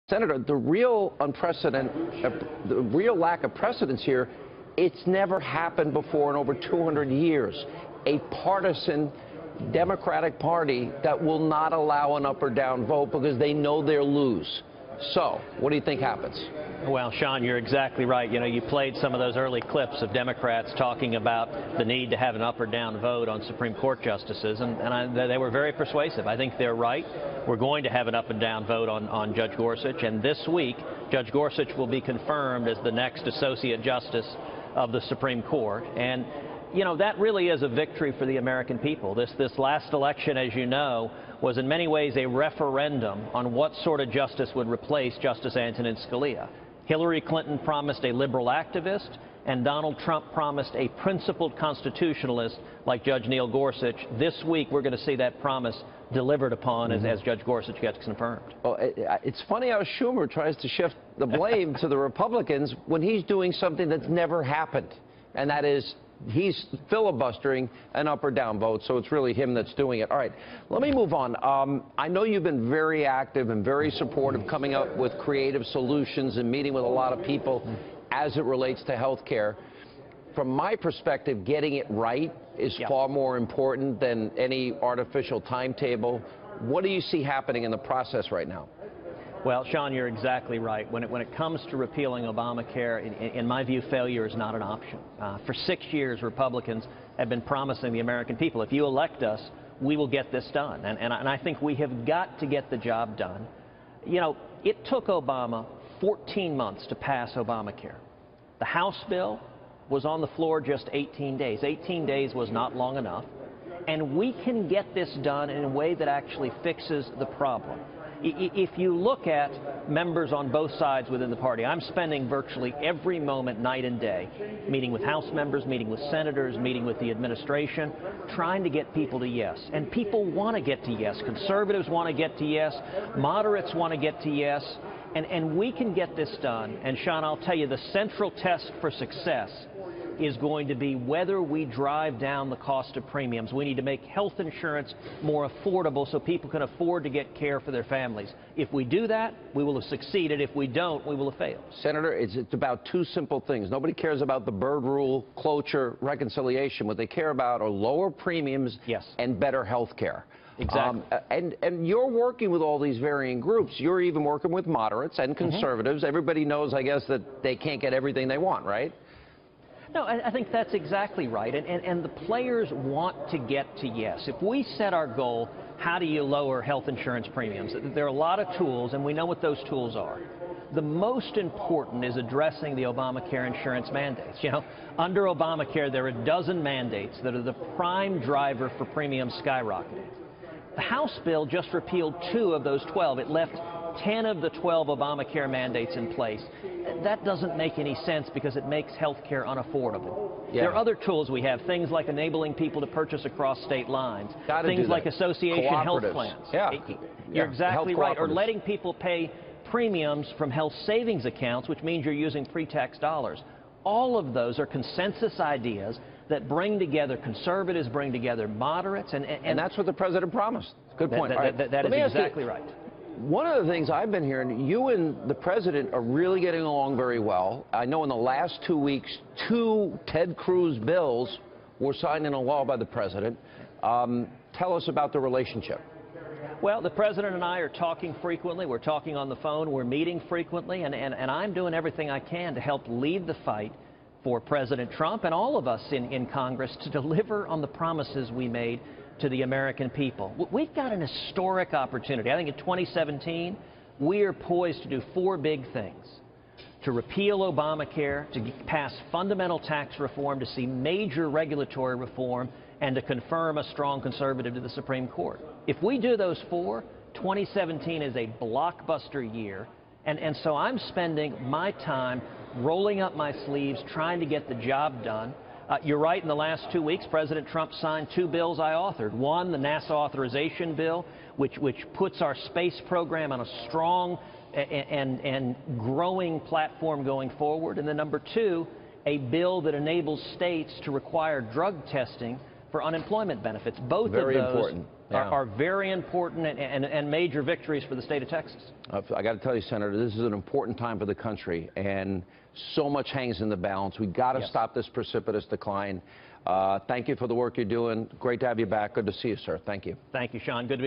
Senator, the real lack of precedence here, it's never happened before in over 200 years. A partisan Democratic Party that will not allow an up or down vote because they know they'll lose. So, what do you think happens? Well, Sean, you're exactly right. You know, you played some of those early clips of Democrats talking about the need to have an up or down vote on Supreme Court justices, and they were very persuasive. I think they're right. We're going to have an up and down vote on Judge Gorsuch, and this week, Judge Gorsuch will be confirmed as the next Associate Justice of the Supreme Court. And you know, that really is a victory for the American people. This last election, as you know, was in many ways a referendum on what sort of justice would replace Justice Antonin Scalia. Hillary Clinton promised a liberal activist, and Donald Trump promised a principled constitutionalist like Judge Neil Gorsuch. This week, we're going to see that promise delivered upon as Judge Gorsuch gets confirmed. Well, it's funny how Schumer tries to shift the blame to the Republicans when he's doing something that's never happened, and that is he's filibustering an up or down vote, so it's really him that's doing it. All right, let me move on. I know you've been very active and very supportive, coming up with creative solutions and meeting with a lot of people as it relates to health care. From my perspective, getting it right is far more important than any artificial timetable. What do you see happening in the process right now? Well, Sean, you're exactly right. When it comes to repealing Obamacare, in my view, failure is not an option. For 6 years, Republicans have been promising the American people, if you elect us, we will get this done. And I think we have got to get the job done. You know, it took Obama 14 months to pass Obamacare. The House bill was on the floor just 18 days. 18 days was not long enough. And we can get this done in a way that actually fixes the problem. If you look at members on both sides within the party, I'm spending virtually every moment, night and day, meeting with House members, meeting with senators, meeting with the administration, trying to get people to yes. And people want to get to yes. Conservatives want to get to yes. Moderates want to get to yes. And we can get this done. And, Sean, I'll tell you, the central test for success is going to be whether we drive down the cost of premiums. We need to make health insurance more affordable so people can afford to get care for their families. If we do that, we will have succeeded. If we don't, we will have failed. Senator, it's about two simple things. Nobody cares about the Byrd rule, cloture, reconciliation. What they care about are lower premiums and better health care. Exactly. And you're working with all these varying groups. You're even working with moderates and conservatives. Everybody knows, I guess, that they can't get everything they want, right? No, I think that's exactly right. And the players want to get to yes. If we set our goal, how do you lower health insurance premiums? There are a lot of tools, and we know what those tools are. The most important is addressing the Obamacare insurance mandates. You know, under Obamacare, there are a dozen mandates that are the prime driver for premiums skyrocketing. The House bill just repealed 2 of those 12. It left 10 of the 12 Obamacare mandates in place. That doesn't make any sense because it makes health care unaffordable. There are other tools we have, things like enabling people to purchase across state lines, things like association health plans. You're exactly right. Or letting people pay premiums from health savings accounts, which means you're using pre-tax dollars. All of those are consensus ideas that bring together conservatives, bring together moderates, and that's what the president promised. Good point. That is exactly right. One of the things I've been hearing, you and the president are really getting along very well. I know in the last 2 weeks, 2 Ted Cruz bills were signed into law by the president. Tell us about the relationship. Well, the president and I are talking frequently. We're talking on the phone. We're meeting frequently. And I'm doing everything I can to help lead the fight for President Trump and all of us in Congress to deliver on the promises we made to the American people. We've got an historic opportunity. I think in 2017, we are poised to do 4 big things: to repeal Obamacare, to pass fundamental tax reform, to see major regulatory reform, and to confirm a strong conservative to the Supreme Court. If we do those 4, 2017 is a blockbuster year, and so I'm spending my time rolling up my sleeves, trying to get the job done. You're right, in the last 2 weeks, President Trump signed 2 bills I authored. One, the NASA authorization bill, which puts our space program on a strong and growing platform going forward. And then number 2, a bill that enables states to require drug testing for unemployment benefits. Both Very of those important. Yeah. are very important and major victories for the state of Texas. I got to tell you, Senator, this is an important time for the country, and so much hangs in the balance. We got to stop this precipitous decline. Thank you for the work you're doing. Great to have you back. Good to see you, sir. Thank you. Thank you, Sean. Good to be